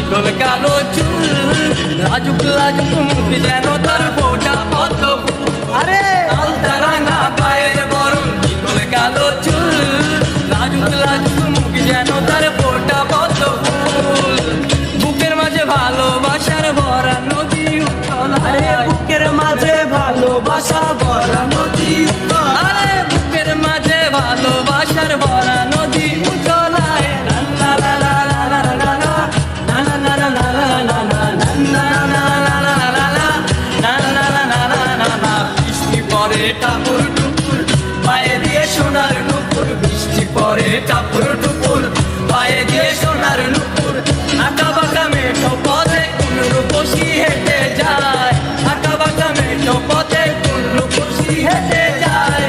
দীঘল কালো চুল, লাজুক লাজুক মুখ যেন তার ফোটা পদ্ম ফুল। আরে আলতা রাঙা পায়ের বরণ, দীঘল কালো চুল, লাজুক লাজুক মুখ যেন তার ফোটা পদ্ম ফুল। বুকের মাঝে ভালোবাসার ভরা নদী উত্তল, আরে বুকের মাঝে ভালোবাসা ভরা নদী উত্তল, আরে বুকের মাঝে ভালোবাসার ভরা নদী উত্তল। বৃষ্টি পরে টাপুর টুপুর, পায়ে দিয়ে সোনার নুপুর, বৃষ্টি পরে টাপুর টুপুর, পায়ে দিয়ে সোনার নুপুর। আঁকা বাঁকা মেঠো পথে কোন রূপসী হেঁটে যায়, আঁকা বাঁকা মেঠো পথে কোন রূপসী হেঁটে যায়।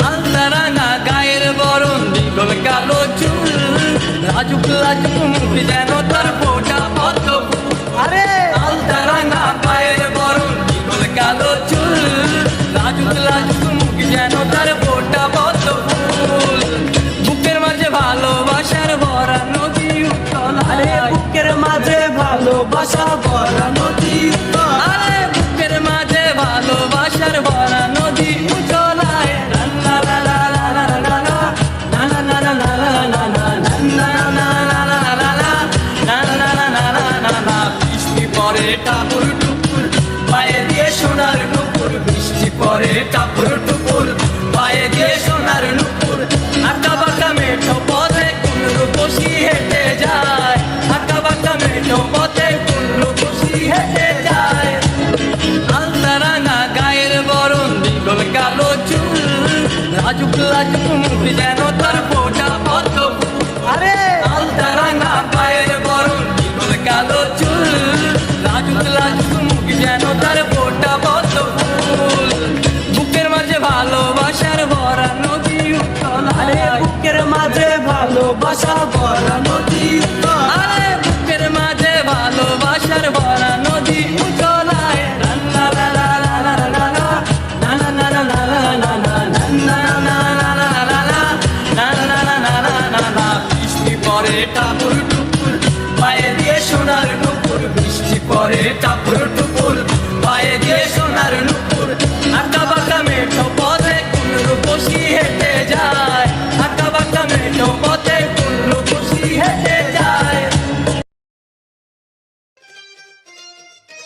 আলতা রাঙা গায়ের বরণ, দীঘল কালো চুল, লাজুক লাজুক মুখ যেন তার ফোটা পদ্ম ফুল। আরে আলতা রাঙা পায়ের বরণ, দীঘল কালো চুল, লাজুক লাজুক মুখ যেন তার ফোটা পদ্ম ফুল। বুকের মাঝে ভালোবাসার ভরা নদী উত্তল, আরে বুকের মাঝে ভালোবাসা ভরা নদী উত্তল, আরে বুকের মাঝে ভালোবাসার ভরা নদী উত্তল। বৃষ্টি পরে টাপুর টুপুর, পায়ে দিয়ে সোনার নুপুর, বৃষ্টি পরে টাপুর টুপুর, পায়ে দিয়ে সোনার নুপুর। আঁকা বাঁকা মেঠো পথে কোন রূপসী হেঁটে যায়, আঁকা বাঁকা মেঠো পথে কোন রূপসী হেঁটে যায়। আলতা রাঙা গায়ের বরণ, দীঘল কালো চুল, লাজুক লাজুক মুখ যেন তার ফোটা পদ্ম ফুল। আরে আলতা রাঙা পায়ের বরণ, দীঘল কালো চুল, লাজুক লাজুক মুখ যেন তার ফোটা পদ্ম ফুল। বুকের মাঝে ভালোবাসার ভরা নদী উত্তল, আরে বুকের মাঝে ভালোবাসা ভরা নদী উত্তল, আরে বুকের মাঝে ভালোবাসার ভরা নদী উত্তল। বৃষ্টি পরে টাপুর টুপুর, পায়ে দিয়ে সোনার নুপুর, বৃষ্টি পরে টাপুর